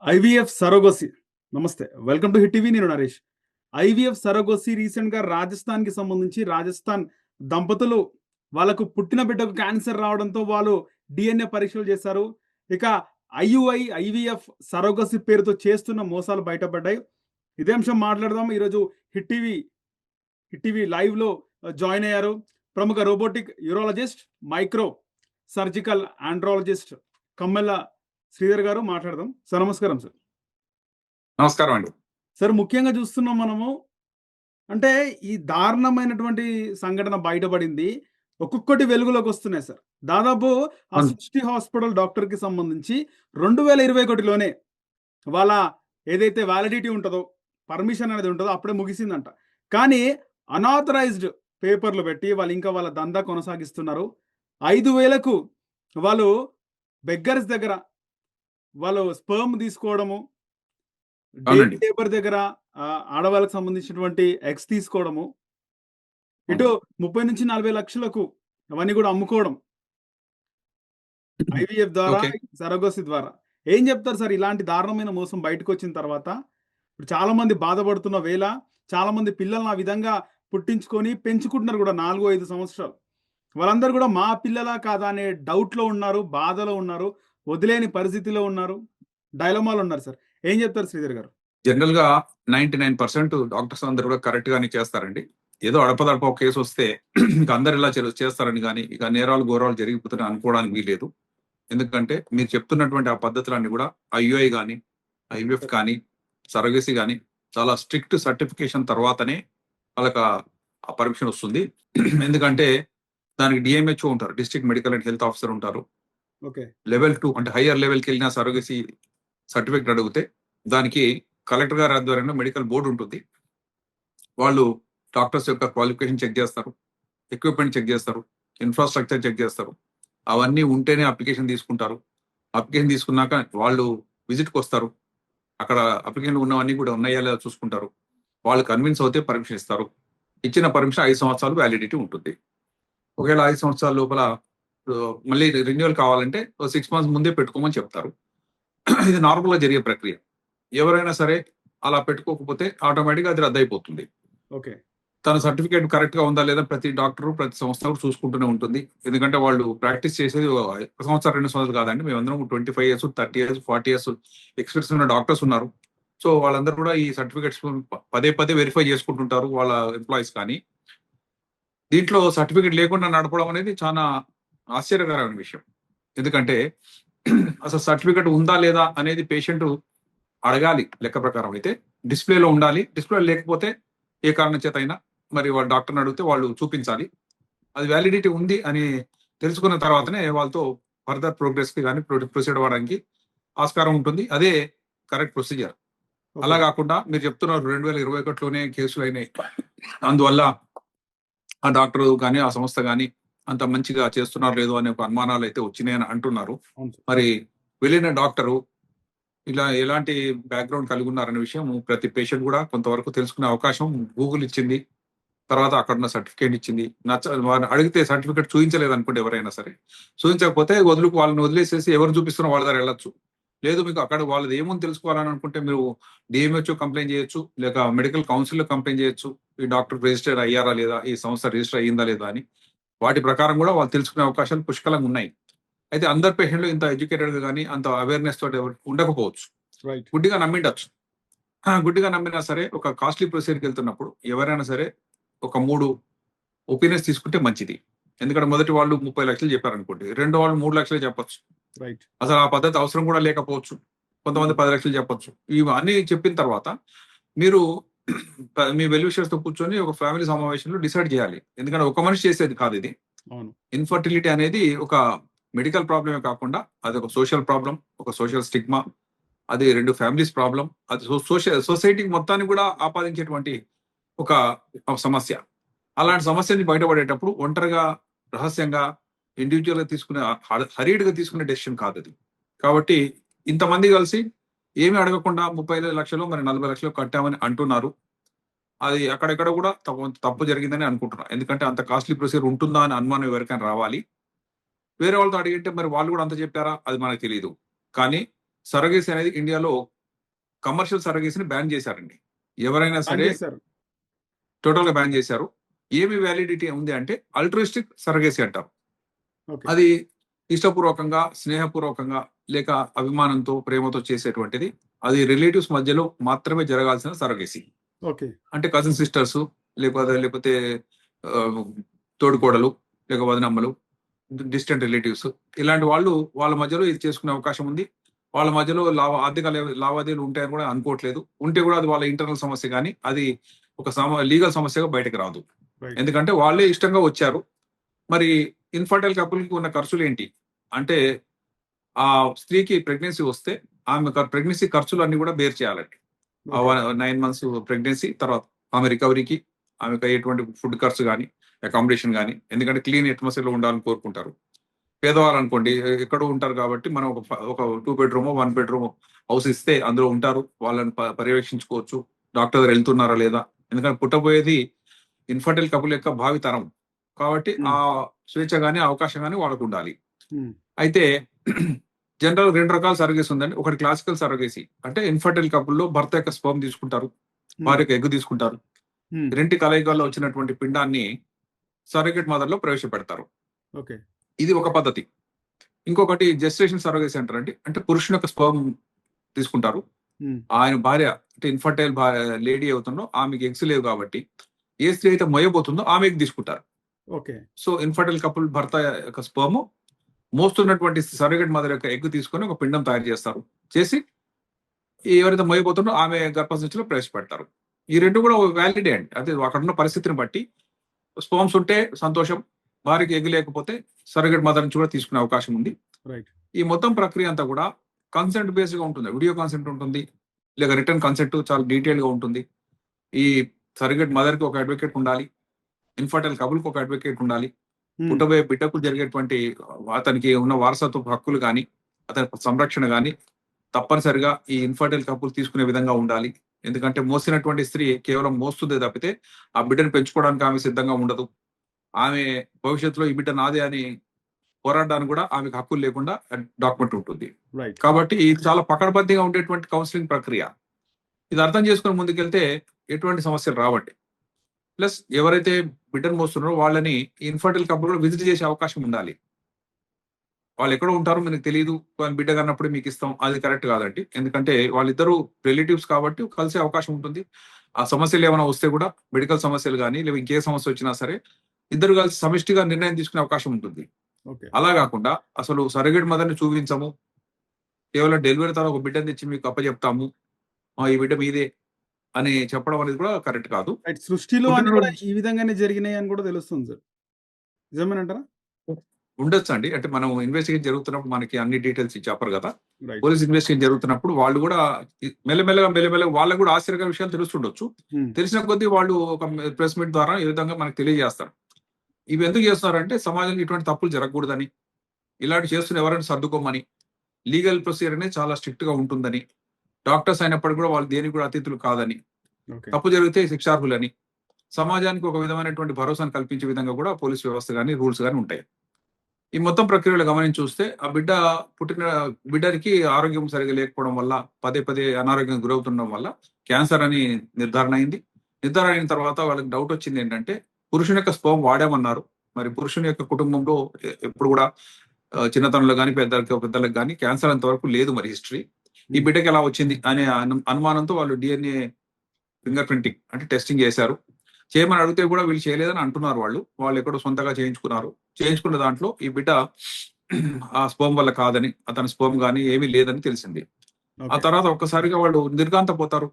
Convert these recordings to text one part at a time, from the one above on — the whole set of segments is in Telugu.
IVF surrogacy. నమస్తే. Welcome to Hit TV. నేను నరేష్. ఐవీఎఫ్ సరోగసి రీసెంట్‌గా రాజస్థాన్‌కి సంబంధించి రాజస్థాన్ దంపతులు వాళ్ళకు పుట్టిన బిడ్డకు క్యాన్సర్ రావడంతో వాళ్ళు డీఎన్ఏ పరీక్షలు చేశారు. ఇక ఐవీఎఫ్ సరోగసి పేరుతో చేస్తున్న మోసాలు బయటపడ్డాయి. ఇదే అంశం మాట్లాడదాం. ఈరోజు హిట్ టీవీ లైవ్‌లో జాయిన్ అయ్యారు. ప్రముఖ robotic urologist, micro surgical andrologist Kammela Sridhar గారు మాట్లాడదాం. సార్ నమస్కారం సార్. నమస్కారం అండి. సార్ ముఖ్యంగా చూస్తున్నాం మనము అంటే ఈ దారుణమైనటువంటి సంఘటన బయటపడింది. ఒక్కొక్కటి వెలుగులోకి వస్తున్నాయి సార్. దాదాపు ఆ అవును. సృష్టి హాస్పిటల్ డాక్టర్‌కి సంబంధించి 2021లోనే వాళ్ళ ఏదైతే వాలిడిటీ ఉంటదో, పర్మిషన్ అనేది ఉంటదో అప్పుడే ముగిసిందంట. కానీ అనాథరైజ్డ్ పేపర్‌లు పెట్టి వాళ్ళు ఇంకా వాళ్ళ దందా కొనసాగిస్తున్నారు. 5,000కు వాళ్ళు బెగ్గర్స్ దగ్గర వాళ్ళు స్పెర్మ్ తీసుకోవడము, డే అవునండి. లేబర్ దగ్గర ఆడవాళ్ళకి సంబంధించినటువంటి ఎగ్స్ తీసుకోవడము, ఇటు అవును. 30-40 లక్షలకు అవన్నీ కూడా అమ్ముకోవడం ఐవీఎఫ్ ద్వారా, ఓకే. సరోగసి ద్వారా. ఏం చెప్తారు సార్ ఇలాంటి దారుణమైన మోసం బయటకొచ్చిన తర్వాత? ఇప్పుడు చాలా మంది బాధపడుతున్న వేళ, చాలా మంది పిల్లల్ని ఆ విధంగా పుట్టించుకొని పెంచుకుంటున్నారు కూడా 4, 5 సంవత్సరాలు. వాళ్ళందరూ కూడా మా పిల్లలా కాదా అనే డౌట్‌లో ఉన్నారు, బాధలో ఉన్నారు, వదిలేని పరిస్థితిలో ఉన్నారు, డైలమాలో ఉన్నారు సార్. ఏం చెప్తారు శ్రీధర్ గారు? జనరల్‌గా 99% డాక్టర్స్ అందరూ కూడా కరెక్ట్ గానే చేస్తారండి. ఏదో అడపదడప ఒక కేసొస్తే ఇంక అందరూ ఇలా చేస్తారని గాని, ఇక నేరాలు, ఘోరాలు జరిగిపోతున్నాయి అనుకోవడానికి వీల్లేదు. ఎందుకంటే మీరు చెప్తున్నటువంటి ఆ పద్ధతులన్నీ కూడా ఐయుఐ గాని, ఐవీఎఫ్ కానీ, సరోగసీ గాని చాలా స్ట్రిక్ట్ సర్టిఫికేషన్ తర్వాతనే వాళ్ళకి ఆ పర్మిషన్ వస్తుంది. ఎందుకంటే దానికి డీఎంహెచ్ఓ ఉంటారు. District medical and health officer ఉంటారు. ఓకే. లెవెల్ 2 అంటే హైయర్ లెవెల్‌కెళ్ళిన సరోగసీ సర్టిఫికేట్ అడిగితే దానికి కలెక్టర్ గారి ఆధ్వర్యంలో మెడికల్ బోర్డ్ ఉంటుంది. వాళ్ళు డాక్టర్స్ యొక్క క్వాలిఫికేషన్ చెక్ చేస్తారు. ఎక్విప్‌మెంట్ చెక్ చేస్తారు. ఇన్‌ఫ్రాస్ట్రక్చర్ చెక్ చేస్తారు. అవన్నీ ఉంటేనే అప్లికేషన్ తీసుకుంటారు. అప్లికేషన్ తీసుకున్నాక వాళ్ళు విజిట్‌కొస్తారు. అక్కడ అప్లికేషన్‌లో ఉన్నవన్నీ కూడా ఉన్నాయా లేదా చూసుకుంటారు. వాళ్ళు కన్విన్స్ అవుతే పర్మిషన్ ఇస్తారు. ఇచ్చిన పర్మిషన్ 5 సంవత్సరాలు వ్యాలిడిటీ ఉంటుంది. ఒకవేళ 5 సంవత్సరాల లోపల మళ్ళీ రెన్యువల్ కావాలంటే ఓ 6 మంత్స్ ముందే పెట్టుకోమని చెప్తారు. ఇది నార్మల్‌గా జరిగే ప్రక్రియ. ఎవరైనా సరే అలా పెట్టుకోకపోతే ఆటోమేటిక్‌గా అది రద్దయిపోతుంది. ఓకే. తన సర్టిఫికేట్ కరెక్ట్‌గా ఉందా లేదా ప్రతి డాక్టరు, ప్రతి సంస్థ కూడా చూసుకుంటూనే ఉంటుంది. ఎందుకంటే వాళ్ళు ప్రాక్టీస్ చేసేది ఒక సంవత్సరం, 2 సంవత్సరాలు కాదండి. మేమందరం 25 ఇయర్స్, 30 ఇయర్స్, 40 ఇయర్స్ ఎక్స్‌పీరియన్స్ ఉన్న డాక్టర్స్ ఉన్నారు. సో, వాళ్ళందరూ కూడా ఈ సర్టిఫికేట్స్ పదే పదే వెరిఫై చేసుకుంటుంటారు వాళ్ళ ఎంప్లాయీస్ కానీ. దీంట్లో సర్టిఫికేట్ లేకుండా నడపడం అనేది చాలా ఆశ్చర్యకరమైన విషయం. ఎందుకంటే అసలు సర్టిఫికేట్ ఉందా లేదా అనేది పేషెంట్ అడగాలి లెక్క ప్రకారం అయితే. డిస్‌ప్లేలో ఉండాలి. డిస్‌ప్లే లేకపోతే ఏ కారణం చేతైనా మరి వాళ్ళు డాక్టర్‌ని అడిగితే వాళ్ళు చూపించాలి. అది వ్యాలిడిటీ ఉంది అని తెలుసుకున్న తర్వాతనే వాళ్ళతో ఫర్దర్ ప్రోగ్రెస్‌కి గాని ప్రొసీడ్ అవ్వడానికి ఆస్కారం ఉంటుంది. అదే కరెక్ట్ ప్రొసీజర్. ఓకే. అలా గాకుండా మీరు చెప్తున్నారు 2021లోనే కేసులైనాయి. అందువల్ల ఆ డాక్టరు గాని, ఆ సంస్థ గాని అంత మంచిగా చేస్తున్నారో లేదో అనే ఒక అనుమానాలైతే వచ్చినాయని అంటున్నారు. అవును సార్. మరి వెళ్ళిన డాక్టరు ఇలా ఎలాంటి బ్యాక్‌గ్రౌండ్ కలిగున్నారనే విషయం ప్రతి పేషెంట్ గూడా కొంతవరకు తెలుసుకునే అవకాశం గూగుల్ ఇచ్చింది. తర్వాత అక్కడున్న సర్టిఫికేట్ ఇచ్చింది. వారిని అడిగితే సర్టిఫికేట్ చూయించలేదనుకోండి ఎవరైనా సరే. చూయించకపోతే వాళ్ళని వదిలేసేసి ఎవరు చూపిస్తున్నారో వాళ్ళ దగ్గర ఎళ్ళొచ్చు. లేదు మీకు అక్కడ వాళ్ళది ఏముంది తెలుసుకోవాలని అనుకుంటే మీరు డీఎంహెచ్‌ఓ కంప్లెయింట్ చేయొచ్చు. లేక మెడికల్ కౌన్సిల్‌లో కంప్లెయింట్ చేయొచ్చు. ఈ డాక్టర్ రిజిస్టర్ అయ్యారా లేదా? ఈ సంస్థ రిజిస్టర్ అయిందా లేదా అని. వాటి ప్రకారం గూడా వాళ్ళు తెలుసుకునే అవకాశాలు పుష్కలంగా ఉన్నాయి. అయితే అందరు పేషెంట్‌లు ఇంత ఎడ్యుకేటెడ్‌గా గాని, అంత అవేర్‌నెస్ తోటి ఉండకపోవచ్చు. రైట్. గుడ్డిగా నమ్మిండొచ్చు. గుడ్డిగా నమ్మినా సరే ఒక కాస్ట్‌లీ ప్రొసీజర్‌కెళ్తున్నప్పుడు ఎవరైనా సరే ఒక 3 ఒపీనియన్స్ తీసుకుంటే మంచిది. ఎందుకంటే మొదటి వాళ్ళు 30,00,000 చెప్పారనుకోండి. రెండో వాళ్ళు 3,00,000 చెప్పొచ్చు. రైట్. అసలు ఆ పద్ధతి అవసరం కూడా లేకపోవచ్చు. కొంతమంది హ్మ్. 10,00,000 చెప్పొచ్చు. ఇవన్నీ చెప్పిన తర్వాత మీరు మీ వెల్ విషర్స్‌తో కూర్చొని ఒక ఫ్యామిలీ సమావేశంలో డిసైడ్ చేయాలి. ఎందుకంటే ఒక మనిషి చేసేది కాదిది. అవును. ఇన్‌ఫర్టిలిటీ అనేది ఒక మెడికల్ ప్రాబ్లమే కాకుండా అదొక సోషల్ ప్రాబ్లమ్, ఒక సోషల్ స్టిగ్మా. అది 2 ఫ్యామిలీస్ ప్రాబ్లమ్. అది సొసైటీకి మొత్తానికి కూడా ఆపాదించేటువంటి ఒక సమస్య. అలాంటి సమస్య నుంచి బయటపడేటప్పుడు ఒంటరిగా, రహస్యంగా, ఇండివిడ్యుయల్‌గా తీసుకునే హరీడ్‌గా తీసుకునే డెసిషన్ కాదది. కాబట్టి ఇంతమంది కలిసి ఏమి అడగకుండా 35,00,000 మరి 40,00,000 కట్టామని అంటున్నారు. అది అక్కడెక్కడ కూడా తప్పు జరిగిందని అనుకుంటున్నా. ఎందుకంటే అంత కాస్ట్‌లీ ప్రొసీజర్ ఉంటుందా అని అనుమానం ఎవరికైనా రావాలి. వేరే వాళ్ళతో అడిగింటే మరి వాళ్ళు కూడా అంత చెప్పారా? అది మనకు తెలీదు. కానీ సరోగసీ అనేది ఇండియాలో కమర్షియల్ సరగేసిని బ్యాన్ చేశారండి. ఎవరైనా బ్యాన్ సరే చేశారు. టోటల్ గా బ్యాన్ చేశారు. ఏమి వ్యాలిడిటీ ఉంది అంటే అల్ట్రిస్టిక్ సరగేసి అంటారు. ఓకే. అది ఇష్టపూర్వకంగా, స్నేహపూర్వకంగా లేక అభిమానంతో, ప్రేమతో చేసేటువంటిది. అది రిలేటివ్స్ మధ్యలో మాత్రమే జరగాల్సిన సరగేసి. ఓకే. అంటే కజిన్ సిస్టర్స్ లేకపోతే ఆహ్, తోడికోడలు, లేక వదినమ్మలు, డిస్టెంట్ రిలేటివ్స్ ఇలాంటి వాళ్ళు వాళ్ళ మధ్యలో ఇది చేసుకునే అవకాశం ఉంది. వాళ్ళ మధ్యలో ఆర్థిక లావాదేవీలు ఉంటాయని కూడా అనుకోవట్లేదు. ఉంటే కూడా అది వాళ్ళ ఇంటర్నల్ సమస్య గానీ, అది ఒక లీగల్ సమస్యగా బయటకి రాదు. రైట్. ఎందుకంటే వాళ్ళే ఇష్టంగా వచ్చారు. మరి ఇన్‌ఫర్టైల్ కపుల్‌కి ఉన్న ఖర్చులేంటి? అంటే ఆ స్త్రీకి ప్రెగ్నెన్సీ వస్తే ఆమె ప్రెగ్నెన్సీ ఖర్చులన్నీ కూడా బేర్ చేయాలండి. ఆ ఓకే. 9 మంత్స్ ప్రెగ్నెన్సీ తర్వాత ఆమె రికవరీకి, ఆమెకు అయ్యేటువంటి ఫుడ్ ఖర్చు గాని, అకామిడేషన్ గాని, ఎందుకంటే క్లీన్ అట్మాస్ఫియర్‌లో ఉండాలని కోరుకుంటారు. పేదవారనుకోండి ఎక్కడో ఉంటారు కాబట్టి మనం ఒక 2 బెడ్‌రూమో, 1 బెడ్‌రూమో హౌస్ ఇస్తే అందులో ఉంటారు. వాళ్ళని పర్యవేక్షించుకోవచ్చు. డాక్టర్ దగ్గర వెళ్తున్నారా లేదా? ఎందుకంటే పుట్టబోయేది ఇన్‌ఫర్టైల్ కపుల్ యొక్క భావితరం. కాబట్టి ఆ హ్మ్. స్వేచ్ఛ గాని, అవకాశం గాని వాళ్ళకుండాలి. హ్మ్. అయితే జనరల్ 2 రకాల సర్గేసి ఉందండి. ఒకటి క్లాసికల్ సర్గేసి. అంటే ఇన్‌ఫర్టైల్ కపుల్‌లో భర్త యొక్క స్పెర్మ్ తీసుకుంటారు. హ్మ్. భార్య యొక్క ఎగ్ తీసుకుంటారు. హ్మ్. రెంటి కలయికల్లో వచ్చినటువంటి పిండాన్ని సర్రోగేట్ మదర్‌లో ప్రవేశపెడతారు. ఓకే. ఇది ఒక పద్ధతి. ఇంకొకటి జెస్టేషన్ సర్రోగేసీ అంటారండి. అంటే పురుషుని యొక్క స్పెర్మ్ తీసుకుంటారు. హ్మ్. ఆయన భార్య అంటే ఇన్‌ఫర్టైల్ లేడీ అవుతుందో ఆమెకి ఎగ్స్ లేవు కాబట్టి, ఏ స్త్రీ అయితే మొయ్యబోతుందో ఆమె ఎగ్ తీసుకుంటారు. ఓకే. సో, ఇన్‌ఫర్టైల్ కపుల్ భర్త యొక్క స్పెర్మ్ మోస్తున్నటువంటి సర్రోగేట్ మదర్ యొక్క ఎగ్ తీసుకొని ఒక పిండం తయారు చేస్తారు. చేసి ఎవరైతే మొయ్యబోతుందో ఆమె గర్భసంచిలో ప్రవేశపెడతారు. ఈ 2 కూడా వాలిడే అండి. అదే అక్కడున్న పరిస్థితిని బట్టి స్పెర్మ్స్ ఉంటే సంతోషం. భార్యకి ఎగ్ లేకపోతే సర్రోగేట్ మదర్ నుంచి కూడా తీసుకునే అవకాశం ఉంది. రైట్. ఈ మొత్తం ప్రక్రియ అంతా కూడా కన్సెంట్ బేస్డ్‌గా ఉంటుంది. వీడియో కన్సెంట్ ఉంటుంది. లేక రిటర్న్ కన్సెంట్ చాలా డీటెయిల్‌గా ఉంటుంది. ఈ సర్రోగేట్ మదర్‌కి ఒక అడ్వొకేట్ ఉండాలి. ఇన్‌ఫర్టైల్ కపుల్‌కి ఒక అడ్వొకేట్ ఉండాలి. హ్మ్. పుట్టబోయే బిడ్డకు జరిగేటువంటి అతనికి ఉన్న వారసత్వపు హక్కులు గాని, అతని సంరక్షణ గాని తప్పనిసరిగా ఈ ఇన్‌ఫర్టైల్ కపుల్ తీసుకునే విధంగా ఉండాలి. ఎందుకంటే మోసినటువంటి స్త్రీ కేవలం మోస్తుందే తప్పితే, ఆ బిడ్డను పెంచుకోవడానికి ఆమె సిద్ధంగా ఉండదు. ఆమె భవిష్యత్తులో ఈ బిడ్డ నాదే అని పోరాడడానికి కూడా ఆమెకు హక్కులు లేకుండా డాక్యుమెంట్ ఉంటుంది. రైట్. కాబట్టి ఇది చాలా పకడ్బందీగా ఉండేటువంటి కౌన్సెలింగ్ ప్రక్రియ. ఇది అర్థం చేసుకొని ముందుకెళ్తే ఎటువంటి సమస్యలు రావండి. ప్లస్ ఎవరైతే బిడ్డను మోస్తున్నారో వాళ్ళని ఇన్‌ఫర్టైల్ కపుల్‌లో విజిట్ చేసే అవకాశం ఉండాలి. వాళ్ళెక్కడో ఉంటారో మనకు తెలీదు. వాళ్ళు బిడ్డ కన్నప్పుడే మీకిస్తాం. అది కరెక్ట్ కాదండి. ఎందుకంటే వాళ్ళిద్దరూ రిలేటివ్స్ కాబట్టి కలిసే అవకాశం ఉంటుంది. ఆ సమస్యలేమైనా వస్తే కూడా మెడికల్ సమస్యలు గాని, లేదా ఇంకే సమస్య వచ్చినా సరే, ఇద్దరు కలిసి సమిష్టిగా నిర్ణయం తీసుకునే అవకాశం ఉంటుంది. ఓకే. అలా గాకుండా అసలు సర్రోగేట్ మదర్‌ని చూపించము. కేవలం డెలివరీ తర్వాత ఒక బిడ్డని తెచ్చి మీకు అప్పజెప్తాము. ఈ బిడ్డ మీదే అని చెప్పడం అనేది కూడా కరెక్ట్ కాదు. రైట్. సృష్టిలో అన్ని పుట్టినరోజు కూడా ఈ విధంగానే జరిగినాయని కూడా తెలుస్తుంది సార్. నిజమేనంటారా? ఉండొచ్చండి. అంటే మనం ఇన్వెస్టిగేషన్ జరుగుతున్నప్పుడు మనకి అన్ని డీటెయిల్స్ చెప్పరు గదా! రైట్. పోలీస్ ఇన్వెస్టిగేషన్ జరుగుతున్నప్పుడు వాళ్ళు గూడా మెల్లమెల్లగా వాళ్ళకి గూడా ఆశ్చర్యకర విషయాలు తెలుస్తుండొచ్చు. హ్మ్. తెలిసిన కొద్దీ వాళ్ళు ఒక ప్రెస్ మీట్ ద్వారా ఈ విధంగా మనకు తెలియజేస్తారు. ఇవి ఎందుకు చేస్తున్నారంటే సమాజంలో ఇటువంటి తప్పులు జరగకూడదని, ఇలాంటివి చేస్తున్న ఎవరైనా సర్దుకోమని, లీగల్ ప్రొసీజర్ అనేది చాలా స్ట్రిక్ట్‌గా ఉంటుందని, డాక్టర్స్ అయినప్పటికి కూడా వాళ్ళు దేనికి కూడా అతిథులు కాదని, ఓకే. తప్పు జరిగితే శిక్షార్హులని, సమాజానికి ఒక విధమైనటువంటి భరోసాను కల్పించే విధంగా కూడా పోలీస్ వ్యవస్థ గాని, రూల్స్ గాని ఉంటాయి. ఈ మొత్తం ప్రక్రియలో గమనించి చూస్తే, ఆ పుట్టిన బిడ్డకి ఆరోగ్యం సరిగ్గా లేకపోవడం వల్ల, పదే పదే అనారోగ్యానికి గురవుతుండడం వల్ల క్యాన్సర్ అని నిర్ధారణ అయింది. నిర్ధారణ అయిన తర్వాత వాళ్ళకి డౌట్ వచ్చిందేంటంటే, పురుషుని యొక్క స్పెర్మ్ వాడామన్నారు. మరి పురుషుని యొక్క కుటుంబంలో ఎప్పుడు కూడా చిన్నతనంలో గాని, పెద్దలకు గాని క్యాన్సర్ అంతవరకు లేదు మరి హిస్టరీ. ఈ హ్మ్. బిడ్డకి ఎలా వచ్చింది అనే అనుమానంతో వాళ్ళు డీఎన్ఏ ఫింగర్ ప్రింటింగ్ అంటే టెస్టింగ్ చేశారు. చేయమని అడిగితే కూడా వీళ్ళు చేయలేదని అంటున్నారు వాళ్ళు. వాళ్ళెక్కడో సొంతంగా చేయించుకున్నారు. చేయించుకున్న దాంట్లో ఈ బిడ్డ ఆ స్పెర్మ్ వల్ల కాదని, అతని స్పెర్మ్ గాని ఏమీ లేదని తెలిసింది. ఆ ఓకే. తర్వాత ఒక్కసారిగా వాళ్ళు నిర్ఘాంతపోతారు.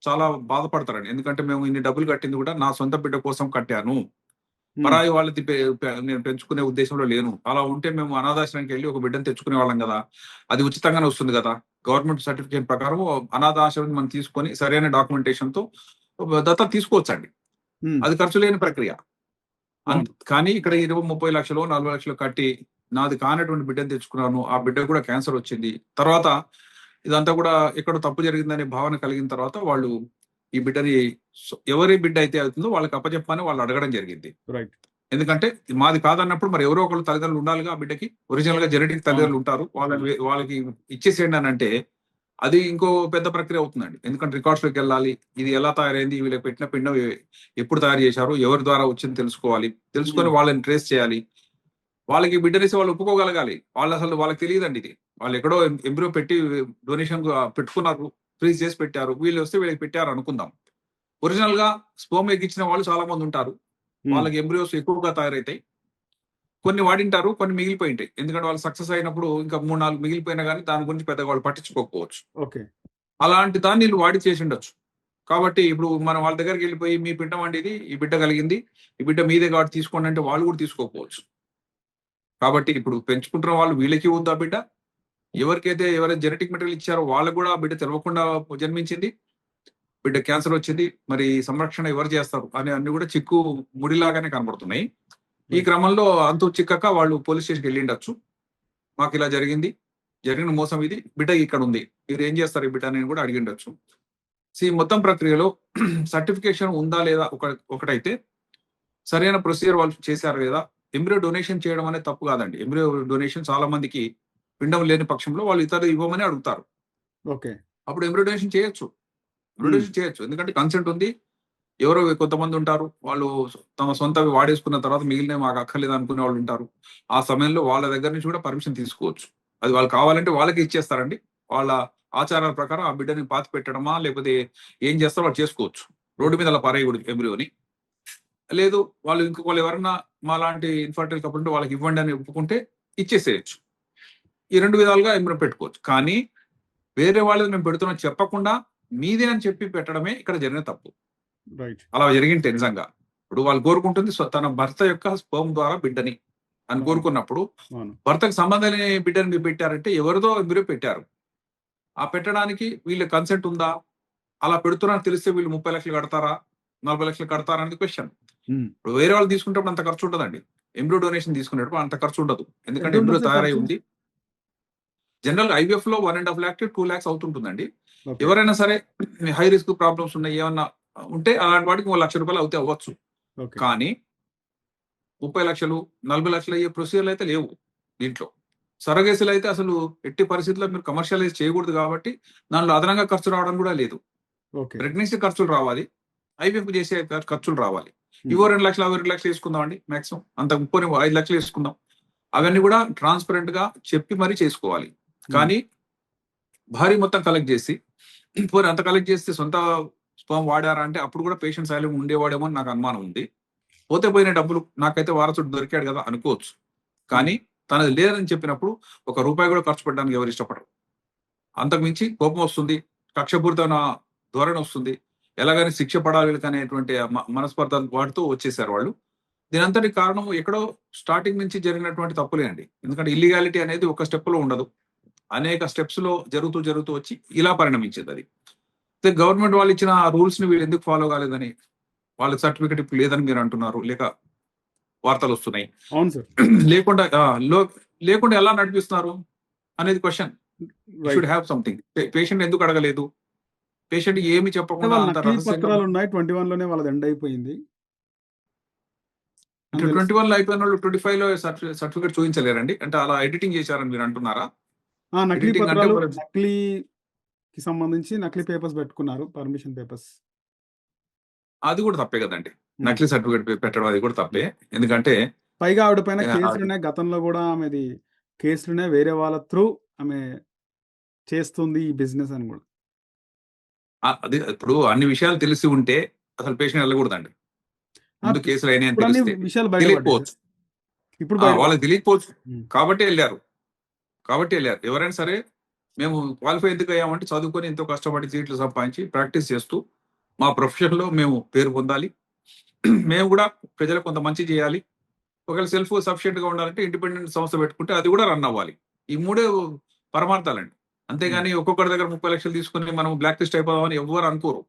చాలా బాధపడతారండి. ఎందుకంటే మేము ఇన్ని డబ్బులు కట్టింది కూడా నా సొంత బిడ్డ కోసం కట్టాను. హ్మ్. పరాయి వాళ్ళది నేను పెంచుకునే ఉద్దేశంలో లేను. అలా ఉంటే మేము అనాథాశ్రమంకెళ్ళి ఒక బిడ్డని తెచ్చుకునేవాళ్ళం గదా! అది ఉచితంగానే వస్తుంది గదా! గవర్నమెంట్ సర్టిఫికేట్ ప్రకారం అనాథాశ్రమం మనం తీసుకొని సరైన డాక్యుమెంటేషన్‌తో దత్తత తీసుకోవచ్చండి. హ్మ్. అది ఖర్చు లేని ప్రక్రియ. అవును. కానీ ఇక్కడ 20, 30 లక్షలో, 40 లక్షలో కట్టి నాది కానటువంటి బిడ్డని తెచ్చుకున్నాను. ఆ బిడ్డకి కూడా క్యాన్సర్ వచ్చింది. తర్వాత ఇదంతా కూడా ఎక్కడో తప్పు జరిగిందనే భావన కలిగిన తర్వాత వాళ్ళు ఈ బిడ్డని ఎవరి బిడ్డ అయితే అవుతుందో వాళ్ళకి అప్పజెప్పమని వాళ్ళు అడగడం జరిగింది. రైట్. ఎందుకంటే మాది కాదన్నప్పుడు మరి ఎవరో ఒకళ్ళు తల్లిదండ్రులు ఉండాలిగా ఆ బిడ్డకి. ఒరిజినల్‌గా జెనెటిక్ అవును. తల్లిదండ్రులు ఉంటారు. వాళ్ళకి ఇచ్చేసేయండి అనంటే అది ఇంకో పెద్ద ప్రక్రియ అవుతుందండి. ఎందుకంటే రికార్డ్స్‌లోకి వెళ్ళాలి. ఇది ఎలా తయారైంది? వీళ్ళకి పెట్టిన పిండం ఎప్పుడు తయారు చేశారు? ఎవరి ద్వారా వచ్చింది తెలుసుకోవాలి. తెలుసుకొని వాళ్ళని ట్రేస్ చేయాలి. వాళ్ళకి బిడ్డనిస్తే వాళ్ళు ఒప్పుకోగలగాలి. వాళ్ళకి తెలీదండి ఇది. వాళ్ళు ఎక్కడో ఎంబ్రియో పెట్టి డొనేషన్ పెట్టుకున్నారు. ఫ్రీజ్ చేసి పెట్టారు. వీళ్ళొస్తే వీళ్ళకి పెట్టారు అనుకుందాం. ఒరిజినల్‌గా స్పెర్మ్ ఎగ్ ఇచ్చిన వాళ్ళు చాలా మంది ఉంటారు. వాళ్ళకి ఎంబ్రియోస్ ఎక్కువగా తయారైతాయి. కొన్ని వాడింటారు. కొన్ని మిగిలిపోయుంటాయి. ఎందుకంటే వాళ్ళు సక్సెస్ అయినప్పుడు ఇంకా 3, 4 మిగిలిపోయినా గాని దాని గురించి పెద్దగా వాళ్ళు పట్టించుకోకపోవచ్చు. ఓకే. అలాంటి దాన్ని వీళ్ళు వాడి చేసుండొచ్చు. కాబట్టి ఇప్పుడు మనం వాళ్ళ దగ్గరికెళ్ళిపోయి మీ పిండం అండి ఇది. ఈ బిడ్డ కలిగింది. ఈ బిడ్డ మీదే కాబట్టి తీసుకోండి అంటే వాళ్ళు కూడా తీసుకోకపోవచ్చు. కాబట్టి ఇప్పుడు పెంచుకుంటున్న వాళ్ళు వీళ్ళకి ఉందా బిడ్డ? ఎవరైతే జెనెటిక్ మెటీరియల్ ఇచ్చారో వాళ్ళకి కూడా ఆ బిడ్డ తెలవకుండా జన్మించింది. బిడ్డ క్యాన్సర్ వచ్చింది. మరి సంరక్షణ ఎవరు చేస్తారు? అన్ని కూడా ముడిలాగానే కనబడుతున్నాయి. ఈ రైట్. క్రమంలో అంతు చిక్కక వాళ్ళు పోలీస్ స్టేషన్‌కి ఎళ్ళిండొచ్చు. మాకిలా జరిగింది. జరిగిన మోసం ఇది. బిడ్డ ఇక్కడుంది. మీరేం చేస్తారు ఈ బిడ్డని అని కూడా అడిగిండొచ్చు. మొత్తం ప్రక్రియలో సర్టిఫికేషన్ ఉందా లేదా ఒకటైతే సరైన ప్రొసీజర్ వాళ్ళు చేశారా లేదా? ఎంబ్రియో డొనేషన్ చేయడం అనేది తప్పు కాదండి. ఎంబ్రియో డొనేషన్ చాలా మందికి పిండం లేని పక్షంలో వాళ్ళు ఇతరులు ఇవ్వమని అడుగుతారు. ఓకే. అప్పుడు ఎంబ్రియో డొనేషన్ చేయొచ్చు. డొనేషన్ చేయొచ్చు. ఎందుకంటే కన్సెంట్ ఉంది. ఎవరో కొంతమంది ఉంటారు. వాళ్ళు తమ సొంతవి వాడేసుకున్న తర్వాత మిగిలినవి మాకు అక్కర్లేదు అనుకునే వాళ్ళు ఉంటారు. ఆ సమయంలో వాళ్ళ దగ్గర నుంచి కూడా పర్మిషన్ తీసుకోవచ్చు. అది వాళ్ళు కావాలంటే వాళ్ళకే ఇచ్చేస్తారండి. వాళ్ళ ఆచారాల ప్రకారం ఆ బిడ్డని పాతిపెట్టడమా లేకపోతే ఏం చేస్తారో వాళ్ళు చేసుకోవచ్చు. రోడ్డు మీద అలా పారేయకూడదు ఎంబ్రియోని. లేదు వాళ్ళు ఇంకొకళ్ళు ఎవరన్నా మాలాంటి ఇన్ఫర్టైల్ కపుల్ ఉంటే వాళ్ళకి ఇవ్వండి అని ఒప్పుకుంటే ఇచ్చేసేయొచ్చు. ఈ 2 విధాలుగా ఎంబ్రియో పెట్టుకోవచ్చు. కానీ వేరే వాళ్ళది మేము పెడుతున్నాం చెప్పకుండా మీదే అని చెప్పి పెట్టడమే ఇక్కడ జరిగిన తప్పు. రైట్. అలా జరిగింటే నిజంగా. ఇప్పుడు వాళ్ళు కోరుకుంటుంది తన భర్త యొక్క స్పెర్మ్ ద్వారా బిడ్డని అని అవును. కోరుకున్నప్పుడు, అవును. భర్తకు సంబంధం లేని బిడ్డని మీరు పెట్టారంటే ఎవరిదో ఎంబ్రియో పెట్టారు. ఆ పెట్టడానికి వీళ్ళ కన్సెంట్ ఉందా? అలా పెడుతున్నారని తెలిస్తే వీళ్ళు 30,00,000 కడతారా? 40,00,000 కడతారా? అనేది క్వెషన్. హ్మ్. ఇప్పుడు వేరే వాళ్ళు తీసుకునేటప్పుడు అంత ఖర్చు ఉండదండి. ఎంబ్రియో డొనేషన్ తీసుకునేటప్పుడు అంత ఖర్చు ఉండదు. ఎందుకంటే ఎంబ్రియో ఎంతుండొచ్చు తయారై ఖర్చు? ఉంది. జనరల్‌గా ఐవీఎఫ్‌లో 1,50,000 2,00,000 అవుతుంటుందండి. ఓకే. ఎవరైనా సరే హై రిస్క్ ప్రాబ్లమ్స్ ఉన్నాయి. ఏమన్నా ఉంటే అలాంటి వాటికి ఓ ₹1,00,000 అవుతే అవ్వచ్చు. ఓకే. కానీ 30,00,000, 40,00,000 అయ్యే ప్రొసీజర్‌లయితే లేవు దీంట్లో. సరగేసులయితే అసలు ఎట్టి పరిస్థితిలో మీరు కమర్షియలైజ్ చేయకూడదు కాబట్టి, దాంట్లో అదనంగా ఖర్చు రావడం కూడా లేదు. ఓకే. ప్రెగ్నెన్సీ ఖర్చులు రావాలి. ఐవీఎఫ్ చేసే ఖర్చులు రావాలి. హ్మ్. ఇవో 2,00,000 అవి 2,00,000 తీసుకుందామండి మాక్సిమం. పోనీ 5,00,000 తీసుకుందాం. అవన్నీ కూడా ట్రాన్స్‌పరెంట్‌గా చెప్పి మరీ చేసుకోవాలి. హ్మ్. కానీ భారీ మొత్తం కలెక్ట్ చేసి, పోనీ అంత కలెక్ట్ చేస్తే సొంత స్పెర్మ్ వాడారా అంటే అప్పుడు కూడా పేషెంట్ సైలెంట్‌గా ఉండేవాడేమో అని నాకు అనుమానం ఉంది. పోతే పోయిన డబ్బులు నాకైతే వారసుడు దొరికాడు కదా అనుకోవచ్చు. హ్మ్. కానీ తనది లేదని చెప్పినప్పుడు ఒక రూపాయి కూడా ఖర్చు పెట్టడానికి ఎవరు ఇష్టపడరు. అంతకు మించి కోపం వస్తుంది. కక్షపూరితమైన ధోరణి వస్తుంది. ఎలాగైనా శిక్ష పడాలి వీళ్ళకనేటువంటి మనస్పర్ధలు వాడుతూ వచ్చేసారు వాళ్ళు. దీనంతటికి కారణం ఎక్కడో స్టార్టింగ్ నుంచి జరిగినటువంటి తప్పులే అండి. ఎందుకంటే ఇల్లీగాలిటీ అనేది ఒక స్టెప్‌లో ఉండదు. అనేక స్టెప్స్‌లో జరుగుతూ జరుగుతూ వచ్చి ఇలా పరిణమించిందది. అయితే గవర్నమెంట్ వాళ్ళు ఇచ్చిన రూల్స్‌ని వీళ్ళు ఎందుకు ఫాలో కాలేదని, వాళ్ళకి సర్టిఫికేట్ ఇప్పుడు లేదని మీరు అంటున్నారు. వార్తలొస్తున్నాయి. అవును సార్. లేకుండా ఆ! లో లేకుండా ఎలా నడిపిస్తున్నారు అనేది question. You right. Should have something. Patient ఎందుకు అడగలేదు? పేషెంట్‌కి ఏమి అంటే చెప్పకుండా వాళ్ళ అంత నకిలీ రహస్యంగా పత్రాలున్నాయి. 21లోనే వాళ్ళది ఎండ్ అయిపోయింది అంటే అని తెలుసు. 21లో అయిపోయినోళ్ళు 25లో సర్టిఫికేట్ చూయించలేరండి? అంటే అలా ఎడిటింగ్ చేశారని మీరు అంటున్నారా? ఆ! నకిలీ ఎడిటింగ్ అంటే పత్రాలు నకిలీకి సంబంధించి నకిలీ పేపర్స్ పెట్టుకున్నారు. Permission papers. అది కూడా తప్పే కదండీ. హ్మ్. నకిలీ సర్టిఫికేట్ పెట్టడం అది కూడా తప్పే. ఎందుకంటే పైగా ఆవిడ పైన అది కేసులున్నాయి. గతంలో గూడా ఆమెది కేసులున్నాయి. వేరే వాళ్ళ త్రూ ఆమె చేస్తుంది ఈ బిజినెస్ అని గూడా. అది ఇప్పుడు అన్ని విషయాలు తెలిసి ఉంటే అసలు పేషెంట్ ఎళ్ళకూడదండి. ఆ! ముందు కేసులు అయినాయని ఇప్పుడన్ని తెలిస్తే. విషయాలు బయటపడ్డాయి సార్. తెలియకపోవచ్చు. ఇప్పుడు బయటపడ్డాయి. వాళ్ళకి తెలియకపోవచ్చు. హ్మ్. కాబట్టే ఎళ్లారు. కాబట్టి ఎళ్లారు. ఎవరైనా సరే మేము క్వాలిఫై ఎందుకయ్యామంటే చదువుకొని ఎంతో కష్టపడి సీట్లు సంపాదించి ప్రాక్టీస్ చేస్తూ మా ప్రొఫెషన్‌లో మేము పేరు పొందాలి. మేము గూడా ప్రజలకు కొంత మంచి చేయాలి. ఒకవేళ సెల్ఫ్ సఫిషియెంట్‌గా ఉండాలంటే ఇండిపెండెంట్ సంస్థ పెట్టుకుంటే అది గూడా రన్ అవ్వాలి. ఈ మూడే పరమార్థాలండి. హ్మ్. అంతేగాని ఒక్కొక్కడి దగ్గర 30,00,000 తీసుకొని మనం బ్లాక్ లిస్ట్ అయిపోదామని ఎవ్వరు అనుకోరు.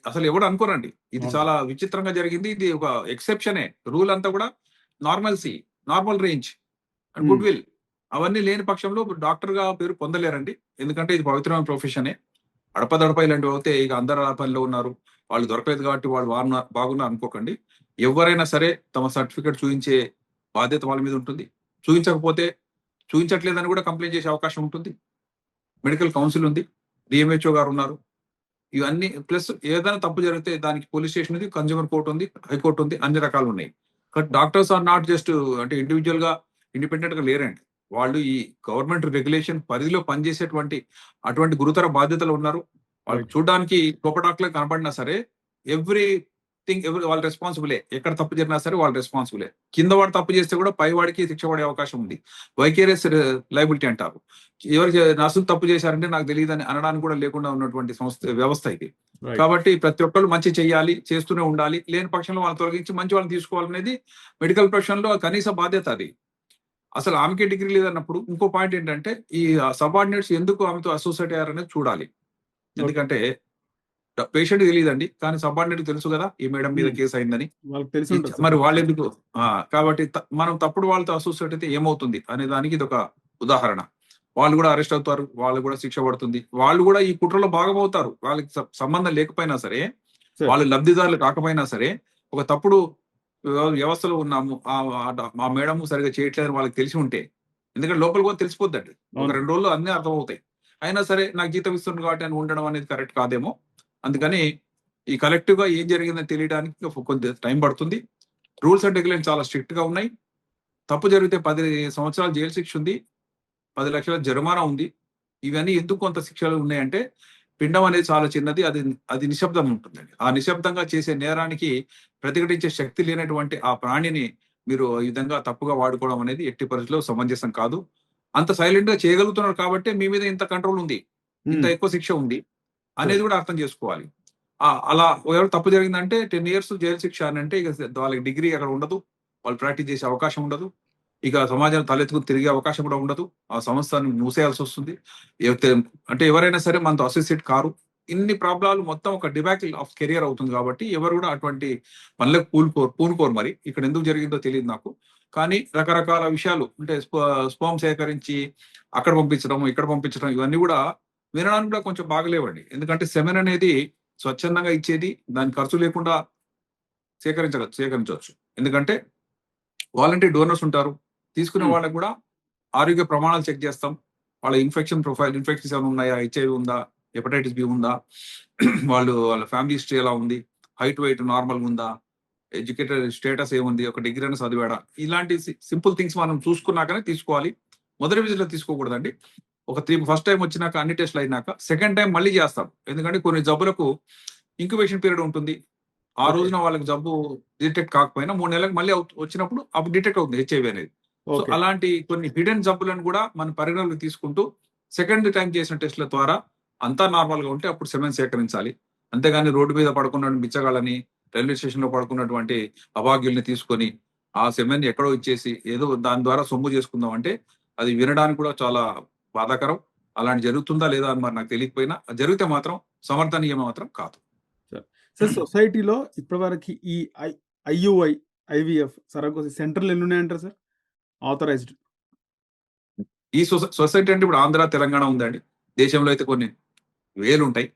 అసలు ఎవడు అనుకోరండి. ఇది అవును. చాలా విచిత్రంగా జరిగింది. ఇది ఒక ఎక్సెప్షనే. రూల్ అంతా కూడా నార్మల్సీ, నార్మల్ రేంజ్ అండ్ హ్మ్. Good will. అవన్నీ లేని పక్షంలో డాక్టర్‌గా పేరు పొందలేరండి. ఎందుకంటే ఇది పవిత్రమైన ప్రొఫెషనే. అడపాదడపా ఇలాంటివి అవుతే ఇక అందరూ ఆ పనిలో ఉన్నారు. వాళ్ళు దొరకలేదు కాబట్టి వాళ్ళు బాగున్నారు అనుకోకండి. ఎవ్వరైనా సరే తమ సర్టిఫికేట్ చూయించే బాధ్యత వాళ్ళ మీద ఉంటుంది. చూయించకపోతే చూయించట్లేదని కూడా కంప్లెయింట్ చేసే అవకాశం ఉంటుంది. మెడికల్ కౌన్సిల్ ఉంది. డిఎంహెచ్ఓ గారు ఉన్నారు. ఇవన్నీ ప్లస్ ఏదైనా తప్పు జరిగితే దానికి పోలీస్ స్టేషన్ ఉంది, కన్స్యూమర్ కోర్ట్ ఉంది, హైకోర్టు ఉంది, అన్ని రకాలు ఉన్నాయి. But doctors are not just అంటే ఇండివిజువల్ గా ఇండిపెండెంట్ గా లేరండి. వాళ్ళు ఈ గవర్నమెంట్ రెగ్యులేషన్ పరిధిలో పనిచేసేటువంటి అటువంటి గురుతర బాధ్యతలు ఉన్నారు. వాళ్ళు రైట్. చూడడానికి గొప్ప డాక్టర్లు కనపడినా సరే వాళ్ళ రెస్పాన్సిబులే. ఎక్కడ తప్పు జరిగినా సరే వాళ్ళు రెస్పాన్సిబులే. కింద వాడు తప్పు చేస్తే కూడా పై వాడికి శిక్ష పడే అవకాశం ఉంది. వైకేరియస్ లయబిలిటీ అంటారు. నర్సులు తప్పు చేశారంటే నాకు తెలియదని అనడానికి కూడా లేకుండా ఉన్నటువంటి వ్యవస్థ ఇది. రైట్. కాబట్టి ప్రతి ఒక్కళ్ళు మంచి చెయ్యాలి, చేస్తూనే ఉండాలి. లేని పక్షంలో వాళ్ళని తొలగించి మంచి వాళ్ళని తీసుకోవాలనేది మెడికల్ ప్రొఫెషన్ లో కనీస బాధ్యత అది. అసలు ఆమెకే డిగ్రీ లేదన్నప్పుడు ఇంకో పాయింట్ ఏంటంటే ఈ సబార్డినేట్స్ ఎందుకు ఆమెతో అసోసియేట్ అయ్యారనేది చూడాలి. ఎందుకంటే పేషెంట్ తెలియదండి, కానీ సబార్డినేట్ తెలుసు కదా ఈ మేడం మీద కేసు అయిందని. వాళ్ళకి తెలిసి ఉంటుంది మరి సార్. వాళ్ళు ఎందుకు కాబట్టి మనం తప్పుడు వాళ్ళతో అసోసియేట్ అయితే ఏమవుతుంది అనే దానికి ఇది ఒక ఉదాహరణ. వాళ్ళు కూడా అరెస్ట్ అవుతారు, వాళ్ళు కూడా శిక్ష పడుతుంది, వాళ్ళు కూడా ఈ కుట్రలో భాగమవుతారు. వాళ్ళకి సంబంధం లేకపోయినా సరే, సార్. వాళ్ళు లబ్ధిదారులు కాకపోయినా సరే, ఒక తప్పుడు వ్యవస్థలో ఉన్నాము ఆ మేడం సరిగా చేయట్లేదని వాళ్ళకి తెలిసి ఉంటే, ఎందుకంటే లోపల కూడా తెలిసిపోద్దండి. ఒక 2 రోజుల్లో అన్ని అర్థమవుతాయి. అయినా సరే నాకు జీతం ఇస్తుంది కాబట్టి అని ఉండడం అనేది కరెక్ట్ కాదేమో. అందుకని ఈ కలెక్టివ్ గా ఏం జరిగిందని తెలియడానికి కొంత టైం పడుతుంది. రూల్స్ అండ్ రెగ్యులేషన్ చాలా స్ట్రిక్ట్ గా ఉన్నాయి. తప్పు జరిగితే 10 సంవత్సరాలు జైలు శిక్ష ఉంది, 10 లక్షల జరిమానా ఉంది. ఇవన్నీ ఎందుకు కొంత శిక్షలు ఉన్నాయంటే, పిండం అనేది చాలా చిన్నది, అది నిశ్శబ్దం ఉంటుందండి. ఆ నిశ్శబ్దంగా చేసే నేరానికి ప్రతిఘటించే శక్తి లేనటువంటి ఆ ప్రాణిని మీరు ఈ విధంగా తప్పుగా వాడుకోవడం అనేది ఎట్టి పరిస్థితుల్లో సమంజసం కాదు. అంత సైలెంట్ గా చేయగలుగుతున్నారు కాబట్టి మీ మీద ఇంత కంట్రోల్ ఉంది, ఇంత ఎక్కువ శిక్ష ఉంది అనేది కూడా అర్థం చేసుకోవాలి. అలా ఎవరు తప్పు జరిగిందంటే 10 years జైలు శిక్ష అని అంటే ఇక వాళ్ళకి డిగ్రీ అక్కడ ఉండదు, వాళ్ళు ప్రాక్టీస్ చేసే అవకాశం ఉండదు, ఇక సమాజం తలెత్తుకుని తిరిగే అవకాశం కూడా ఉండదు, ఆ సంస్థను మూసేయాల్సి వస్తుంది. అంటే ఎవరైనా సరే మనతో అసోసియేట్ కారు. ఇన్ని ప్రాబ్లాలు మొత్తం ఒక డిబాకిల్ ఆఫ్ కెరియర్ అవుతుంది కాబట్టి ఎవరు కూడా అటువంటి పనులకు పూనుకోరు. మరి ఇక్కడ ఎందుకు జరిగిందో తెలియదు నాకు. కానీ రకరకాల విషయాలు అంటే స్పోమ్ సేకరించి అక్కడ పంపించడం, ఇక్కడ పంపించడం, ఇవన్నీ కూడా వినడానికి కూడా కొంచెం బాగలేవండి. ఎందుకంటే సెమెన్ అనేది స్వచ్ఛందంగా ఇచ్చేది, దాని ఖర్చు లేకుండా సేకరించవచ్చు. ఎందుకంటే వాలంటరీ డోనర్స్ ఉంటారు. తీసుకునే వాళ్ళకి కూడా ఆరోగ్య ప్రమాణాలు చెక్ చేస్తాం. వాళ్ళ ఇన్ఫెక్షన్స్ ఏమైనా ఉన్నాయా, హెచ్ఐవి ఉందా, హెపటైటిస్ బి ఉందా, వాళ్ళ ఫ్యామిలీ హిస్టరీ ఎలా ఉంది, హైట్ వెయిట్ నార్మల్ ఉందా, ఎడ్యుకేటెడ్ స్టేటస్ ఏముంది, ఒక డిగ్రీ అయినా చదివాడా, ఇలాంటి సింపుల్ థింగ్స్ మనం చూసుకున్నాకనే తీసుకోవాలి. మొదటి విజిట్లో తీసుకోకూడదండి. ఫస్ట్ టైం వచ్చినాక అన్ని టెస్ట్లు అయినాక సెకండ్ టైం మళ్ళీ చేస్తాం. ఎందుకంటే కొన్ని జబ్బులకు ఇంక్యుబేషన్ పీరియడ్ ఉంటుంది. ఆ రోజున వాళ్ళకి జబ్బు డిటెక్ట్ కాకపోయినా 3 నెలలకు మళ్ళీ వచ్చినప్పుడు అప్పుడు డిటెక్ట్ అవుతుంది హెచ్ఐవి అనేది. సో అలాంటి కొన్ని హిడెన్ జబ్బులను కూడా మనం పరిగణలోకి తీసుకుంటూ సెకండ్ టైం చేసిన టెస్ట్ల ద్వారా అంతా నార్మల్ గా ఉంటే అప్పుడు సెమెన్ సేకరించాలి. అంతేగాని రోడ్డు మీద పడుకున్న బిచ్చగాళ్ళని, రైల్వే స్టేషన్ లో పడుకున్నటువంటి అభాగ్యుల్ని తీసుకొని ఆ సెమెన్ ఎక్కడో ఇచ్చేసి ఏదో దాని ద్వారా సొమ్ము చేసుకుందాం అంటే అది వినడానికి కూడా చాలా బాధాకరం. అలాంటి జరుగుతుందా లేదా అని మరి నాకు తెలియకపోయినా జరిగితే మాత్రం సమర్థనీయం మాత్రం కాదు. సార్, సొసైటీలో ఇప్పటివరకు ఈ ఐయుఐ, ఐవీఎఫ్, సరగోసి సెంటర్లు ఎన్ని ఉన్నాయంటారు సార్ ఆథరైజ్డ్? ఈ సొసైటీ అంటే ఇప్పుడు ఆంధ్ర, తెలంగాణ ఉందండి. దేశంలో అయితే కొన్ని వేలు ఉంటాయి.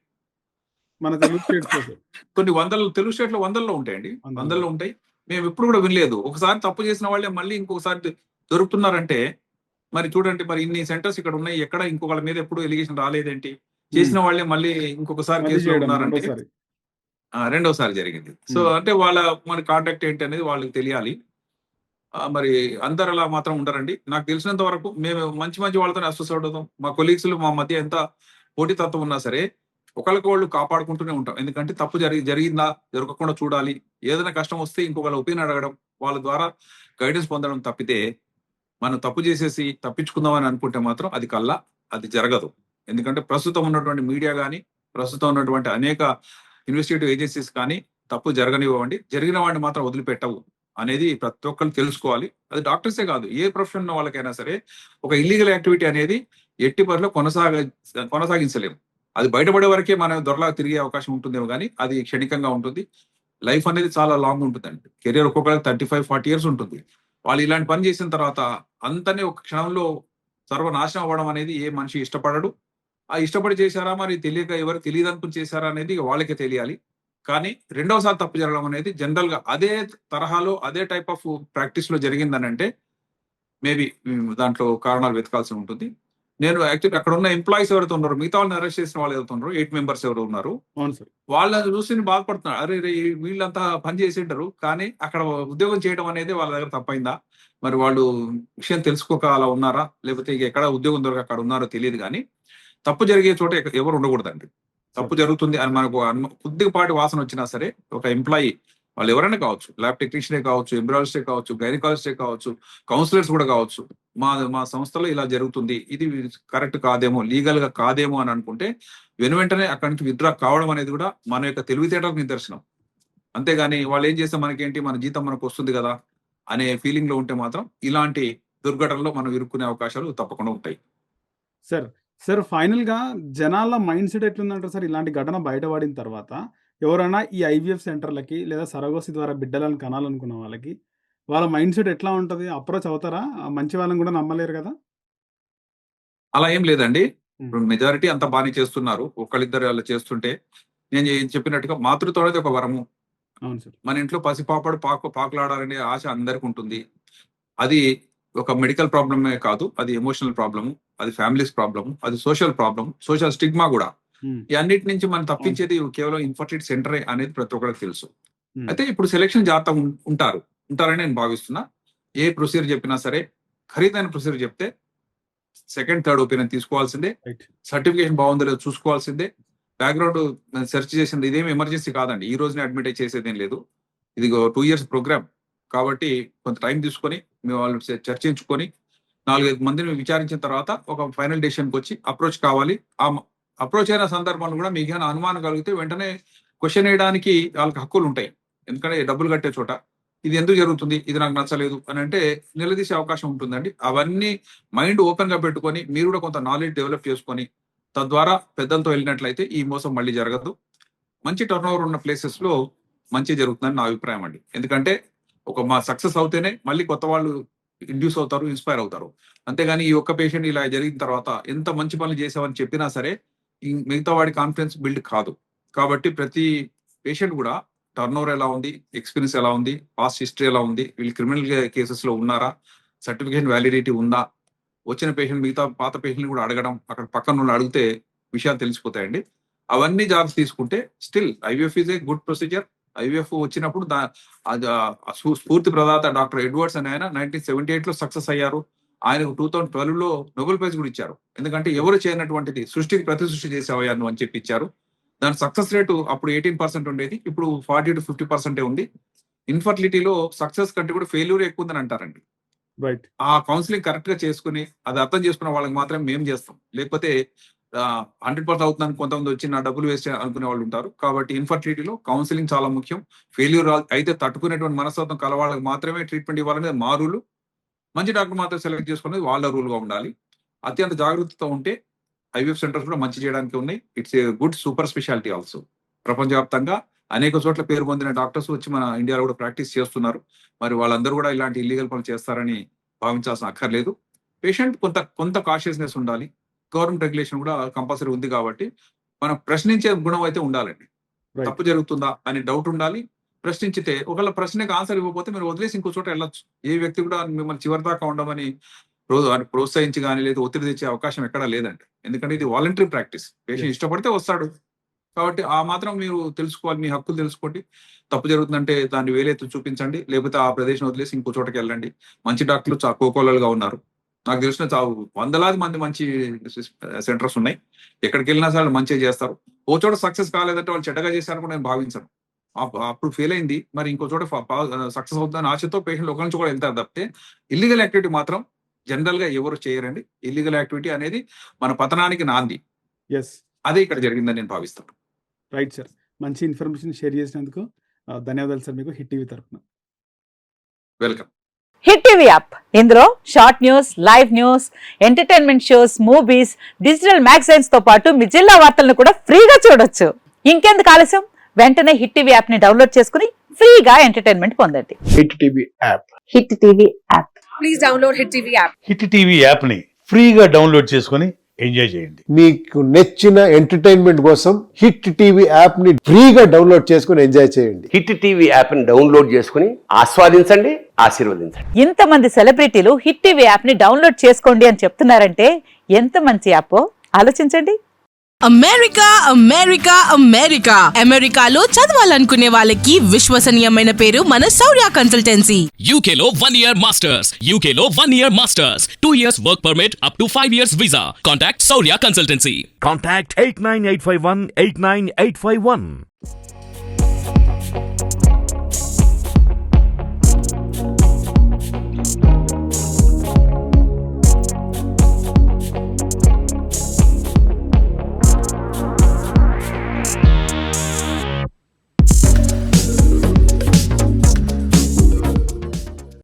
మన తెలుగు స్టేట్స్ కొన్ని తెలుగు స్టేట్లో వందల్లో ఉంటాయండి, వందల్లో ఉంటాయి. మేము ఎప్పుడు కూడా వినలేదు. ఒకసారి తప్పు చేసిన వాళ్ళే మళ్ళీ ఇంకొకసారి దొరుకుతున్నారంటే మరి చూడండి, మరి ఇన్ని సెంటర్స్ ఇక్కడ ఉన్నాయి, ఎక్కడ ఇంకొకళ్ళ మీద ఎప్పుడు ఎలిగేషన్ రాలేదేంటి? చేసిన వాళ్ళే మళ్ళీ ఇంకొకసారి కేసులో ఉన్నారంటే రెండోసారి జరిగింది. సో అంటే మన కాంటాక్ట్ ఏంటి అనేది వాళ్ళకి తెలియాలి. మరి అందరు అలా మాత్రం ఉండరండి. నాకు తెలిసినంత వరకు మేము మంచి వాళ్ళతోనే అసోసియేట్ అవుతాం. మా కొలీగ్స్ మా మధ్య ఎంత పోటీతత్వం ఉన్నా సరే ఒకళ్ళకొళ్ళు కాపాడుకుంటూనే ఉంటాం. ఎందుకంటే తప్పు జరిగిందా, జరగకుండా చూడాలి. ఏదైనా కష్టం వస్తే ఇంకొకళ్ళ ఒపీనియన్ అడగడం, వాళ్ళ ద్వారా గైడెన్స్ పొందడం తప్పితే మనం తప్పు చేసేసి తప్పించుకుందామని అనుకుంటే మాత్రం అది జరగదు. ఎందుకంటే ప్రస్తుతం ఉన్నటువంటి మీడియా కానీ, ప్రస్తుతం ఉన్నటువంటి అనేక ఇన్వెస్టిగేటివ్ ఏజెన్సీస్ కానీ తప్పు జరగనివ్వండి, జరిగిన వాడిని మాత్రం వదిలిపెట్టవు అనేది ప్రతి ఒక్కరు తెలుసుకోవాలి. అది డాక్టర్సే కాదు, ఏ ప్రొఫెషన్ ఉన్న వాళ్ళకైనా సరే ఒక ఇల్లీగల్ యాక్టివిటీ అనేది ఎట్టి పరిలో కొనసాగించలేము. అది బయటపడే వరకే మనం దొరలా తిరిగే అవకాశం ఉంటుందేమో కానీ అది క్షణికంగా ఉంటుంది. లైఫ్ అనేది చాలా లాంగ్ ఉంటుందండి. కెరియర్ ఒక్కొక్కరికి 35-40 years ఉంటుంది. వాళ్ళు ఇలాంటి పని చేసిన తర్వాత అంతనే ఒక క్షణంలో సర్వనాశనం అవ్వడం అనేది ఏ మనిషి ఇష్టపడడు. ఇష్టపడి చేశారా, మరి తెలియక ఎవరు తెలియదు అనుకుని చేశారా అనేది వాళ్ళకే తెలియాలి. కానీ రెండవసారి తప్పు జరగడం అనేది జనరల్ గా అదే తరహాలో అదే టైప్ ఆఫ్ ప్రాక్టీస్ లో జరిగిందని అంటే మేబీ దాంట్లో కారణాలు వెతకాల్సి ఉంటుంది. నేను యాక్చువల్లీ అక్కడ ఉన్న ఎంప్లాయీస్ ఎవరైతే ఉన్నారో, మిగతా వాళ్ళని అరెస్ట్ చేసిన వాళ్ళు ఎవరైతే ఉన్నారో 8 మెంబర్స్ ఎవరు ఉన్నారు, అవును సార్. వాళ్ళని చూసి నేను బాధపడుతున్నాను. అరే రే, వీళ్ళంతా పని చేసి ఉంటారు, కానీ అక్కడ ఉద్యోగం చేయడం అనేది వాళ్ళ దగ్గర తప్పైందా, మరి వాళ్ళు విషయం తెలుసుకోక అలా ఉన్నారా, లేకపోతే ఇక ఎక్కడ ఉద్యోగం దొరక అక్కడ ఉన్నారో తెలియదు. కానీ తప్పు జరిగే చోట ఎవరు ఉండకూడదండి. తప్పు జరుగుతుంది అని మనకు కొద్దిపాటి వాసన వచ్చినా సరే, ఒక ఎంప్లాయీ వాళ్ళు ఎవరైనా కావచ్చు, ల్యాబ్ టెక్నీషియనే కావచ్చు, ఎంబ్రాలజిస్టే కావచ్చు, గైనకాలజిస్టే కావచ్చు, కౌన్సిలర్స్ కూడా కావచ్చు, మా సంస్థలో ఇలా జరుగుతుంది, ఇది కరెక్ట్ కాదేమో, లీగల్ గా కాదేమో అని అనుకుంటే వెంటనే అక్కడి నుంచి విత్డ్రా కావడం అనేది కూడా మన యొక్క తెలివితేటలకు నిదర్శనం. అంతేగాని వాళ్ళు ఏం చేస్తే మనకేంటి, మన జీతం మనకు వస్తుంది కదా అనే ఫీలింగ్ లో ఉంటే మాత్రం ఇలాంటి దుర్ఘటనలో మనం ఇరుక్కునే అవకాశాలు తప్పకుండా ఉంటాయి. సార్, సార్ ఫైనల్‌గా జనాల మైండ్ సెట్ ఎట్లుందంటారు సార్? ఇలాంటి ఘటన బయటపడిన తర్వాత ఎవరైనా ఈ ఐవీఎఫ్ సెంటర్‌లకి లేదా సరగోసి ద్వారా బిడ్డలను కనాలనుకున్న వాళ్ళకి వాళ్ళ మైండ్ సెట్ ఎట్లా ఉంటది? అప్రోచ్ అవుతారా? మంచి వాళ్ళని కూడా నమ్మలేరు కదా! అలా ఏం లేదండి. హ్మ్. ఇప్పుడు మెజారిటీ అంతా బానే చేస్తున్నారు. ఒకళ్ళిద్దరు అలా చేస్తుంటే, నేను చెప్పినట్టుగా మాతృత్వం అనేది ఒక వరము. అవును సార్. మన ఇంట్లో పసిపాపడు పాకులాడాలనే ఆశ అందరికి ఉంటుంది. అది ఒక మెడికల్ ప్రాబ్లమే కాదు, అది ఎమోషనల్ ప్రాబ్లము, అది ఫ్యామిలీస్ ప్రాబ్లము, అది సోషల్ ప్రాబ్లమ్, సోషల్ స్టిగ్మా కూడా. హ్మ్. ఈ అన్నిటి నుంచి మనం అవును సార్. తప్పించేది కేవలం ఇన్ఫర్టిలిటీ సెంటరే అనేది ప్రతి ఒక్కరికి తెలుసు. హ్మ్. అయితే ఇప్పుడు సెలక్షన్ జాగ్రత్తగా ఉంటారని నేను భావిస్తున్నా. ఏ ప్రొసీజర్ చెప్పినా సరే, ఖరీదైన ప్రొసీజర్ చెప్తే సెకండ్, థర్డ్ ఒపీనియన్ తీసుకోవాల్సిందే. రైట్. సర్టిఫికేషన్ బాగుందో లేదో చూసుకోవాల్సిందే. బ్యాక్‌గ్రౌండ్ సెర్చ్ చేసింది. ఇదేమి ఎమర్జెన్సీ కాదండి. ఈ రోజునే అడ్మిట్ చేసేదేం లేదు. ఇది 2 ఇయర్స్ ప్రోగ్రామ్. కాబట్టి కొంత టైం తీసుకొని, మీ వాళ్ళు చర్చించుకొని 4, 5 మందిని విచారించిన తర్వాత ఒక ఫైనల్ డెసిషన్‌కొచ్చి అప్రోచ్ కావాలి. అప్రోచ్ అయిన సందర్భంలో కూడా మీకేమైనా అనుమానం కలిగితే వెంటనే క్వెషన్ వేయడానికి వాళ్ళకి హక్కులుంటాయి. ఎందుకంటే డబ్బులు కట్టే చోట. ఇది ఎందుకు జరుగుతుంది? ఇది నాకు నచ్చలేదు అని అంటే నిలదీసే అవకాశం ఉంటుందండి. అవన్నీ మైండ్ ఓపెన్‌గా పెట్టుకొని మీరు కూడా కొంత నాలెడ్జ్ డెవలప్ చేసుకొని, తద్వారా పెద్దలతో వెళ్ళినట్లయితే ఈ మోసం మళ్ళీ జరగదు. మంచి టర్నోవర్ ఉన్న ప్లేసెస్‌లో మంచి జరుగుతుందని నా అభిప్రాయం అండి. ఎందుకంటే సక్సెస్ అవుతేనే మళ్ళీ కొత్త వాళ్ళు ఇండ్యూస్ అవుతారు, ఇన్‌స్పైర్ అవుతారు. అంతేగాని ఈ ఒక్క పేషెంట్ ఇలా జరిగిన తర్వాత ఎంత మంచి పనులు చేసావని చెప్పినా సరే, ఈ మిగతా వాడి కాన్ఫిడెన్స్ బిల్డ్ కాదు. కాబట్టి ప్రతి పేషెంట్ కూడా టర్నోవర్ ఎలా ఉంది, ఎక్స్‌పీరియన్స్ ఎలా ఉంది, పాస్ట్ హిస్టరీ ఎలా ఉంది, వీళ్ళు క్రిమినల్ కేసెస్‌లో ఉన్నారా, సర్టిఫికేషన్ వ్యాలిడిటీ ఉందా, వచ్చిన పేషెంట్ మిగతా పాత పేషెంట్‌ని కూడా అడగడం, అక్కడ పక్కనోళ్ళని అడిగితే విషయాలు తెలిసిపోతాయండి. అవన్నీ జాగ్రత్త తీసుకుంటే still IVF is a good procedure. IVF వచ్చినప్పుడు అది స్ఫూర్తి ప్రదాత డాక్టర్ ఎడ్వర్డ్స్ అని ఆయన 1978లో సక్సెస్ అయ్యారు. ఆయనకు 2012లో నోబెల్ ప్రైజ్ కూడా ఇచ్చారు. ఎందుకంటే ఎవరు చేయనటువంటిది సృష్టికి ప్రతి సృష్టి చేసావయ్యా నువ్వు అని చెప్పి ఇచ్చారు. దాని సక్సెస్ రేటు అప్పుడు 18% ఉండేది. ఇప్పుడు 40-50% ఉంది. ఇన్ఫర్టిలిటీలో సక్సెస్ కంటే కూడా ఫెయిల్యూర్ ఎక్కువ ఉందని అంటారండి. రైట్. ఆ కౌన్సిలింగ్ కరెక్ట్ గా చేసుకుని అది అర్థం చేసుకున్న వాళ్ళకి మాత్రమే మేము చేస్తాం. లేకపోతే 100% అవుతుందని కొంతమంది వచ్చి నా డబ్బులు వేస్ట్ అనుకునే వాళ్ళు ఉంటారు. కాబట్టి ఇన్ఫర్టిలిటీలో కౌన్సిలింగ్ చాలా ముఖ్యం. ఫెయిల్యూర్ అయితే తట్టుకునేటువంటి మనస్తత్వం కల వాళ్ళకి మాత్రమే ట్రీట్మెంట్ ఇవ్వాలనేది మా రూలు. మంచి డాక్టర్ మాత్రం సెలెక్ట్ చేసుకునేది వాళ్ళ రూల్ గా ఉండాలి. అత్యంత జాగ్రత్తతో ఉంటే ఐవీఎఫ్ సెంటర్స్ కూడా మంచి చేయడానికి ఉన్నాయి. It's a good super speciality also. ప్రపంచవ్యాప్తంగా అనేక చోట్ల పేరు పొందిన డాక్టర్స్ వచ్చి మన ఇండియాలో కూడా ప్రాక్టీస్ చేస్తున్నారు. మరి వాళ్ళందరూ కూడా ఇలాంటి ఇల్లీగల్ పనులు చేస్తారని భావించాల్సిన అక్కర్లేదు. పేషెంట్ కొంత కాషియస్‌నెస్ ఉండాలి. గవర్నమెంట్ రెగ్యులేషన్ కూడా కంపల్సరీ ఉంది కాబట్టి, మనం ప్రశ్నించే గుణం అయితే ఉండాలండి. రైట్. తప్పు జరుగుతుందా అని డౌట్ ఉండాలి. ప్రశ్నించితే ఒకవేళ ప్రశ్నకి ఆన్సర్ ఇవ్వకపోతే మీరు వదిలేసి ఇంకో చోట వెళ్ళొచ్చు. ఏ వ్యక్తి కూడా మిమ్మల్ని చివరిదాకా ఉండమని ప్రోత్సహించి గాని, లేదా ఒత్తిడి తెచ్చే అవకాశం ఎక్కడా లేదండి. ఎందుకంటే ఇది వాలంటరీ ప్రాక్టీస్. Patient yes. ఇష్టపడితే వస్తాడు. కాబట్టి ఆ మాత్రం మీరు తెలుసుకోవాలి. మీ హక్కులు తెలుసుకోండి. తప్పు జరుగుతుందంటే దాన్ని వేలెత్తి చూపించండి. లేకపోతే ఆ ప్రదేశం వదిలేసి ఇంకో చోటకెళ్ళండి. మంచి డాక్టర్లు కోకొల్లలుగా ఉన్నారు. నాకు తెలిసిన వందలాది మంది మంచి సెంటర్స్ ఉన్నాయి. ఎక్కడికెళ్ళినా సరే మంచిగా చేస్తారు. ఓ చోట సక్సెస్ కాలేదంటే వాళ్ళు చెడ్డగా చేశారని కూడా నేను భావించను. అప్పుడు ఫెయిల్ అయింది. మరి ఇంకో చోట సక్సెస్ అవుతుందని ఆశతో పేషెంట్లు ఒకరి నుంచి కూడా వెళ్తారు తప్పితే, ఇల్లీగల్ యాక్టివిటీ మాత్రం జనరల్ గా ఎవరు చేయరండి. ఇల్లీగల్ యాక్టివిటీ అనేది మన పతనానికి నాంది. యెస్. అదే ఇక్కడ జరిగిందని నేను భావిస్తాను. Right sir. మంచి ఇన్ఫర్మేషన్ షేర్ చేసినందుకు ధన్యవాదాలు సార్ మీకు హిట్ టీవీ తరపున. వెల్కమ్. హిట్ టీవీ యాప్ ఇందులో short news, live news, entertainment shows, movies, digital magazines తో పాటు మీ జిల్లా వార్తలను కూడా ఫ్రీగా చూడొచ్చు. ఇంకెందుకు ఆలస్యం, వెంటనే హిట్ టీవీ యాప్ ని డౌన్లోడ్ చేసుకుని ఫ్రీగా ఎంటర్టైన్మెంట్ పొందండి. Hit TV app. Hit TV app. Please download Hit TV app. Hit TV యాప్ని ఫ్రీగా డౌన్లోడ్ చేసుకొని ఎంజాయ్ చేయండి. మీకు నచ్చిన ఎంటర్టైన్మెంట్ కోసం హిట్ టీవీ యాప్ ని ఫ్రీగా డౌన్లోడ్ చేసుకుని ఎంజాయ్ చేయండి. హిట్ టీవీ యాప్ని డౌన్లోడ్ చేసుకుని ఆస్వాదించండి, ఆశీర్వదించండి. ఇంతమంది సెలబ్రిటీలు హిట్ టీవీ యాప్ ని డౌన్లోడ్ చేసుకోండి అని చెప్తున్నారంటే ఎంత మంచి యాప్ ఆలోచించండి. అమెరికా అమెరికా అమెరికా అమెరికాలో చదవాలనుకునే వాళ్ళకి విశ్వసనీయమైన పేరు మన శౌర్య కన్సల్టెన్సీ. UK లో 1 year masters, UK లో 1 year masters, 2 years work permit up to 5 years visa. Contact Saurya Consultancy. Contact 89851 89851.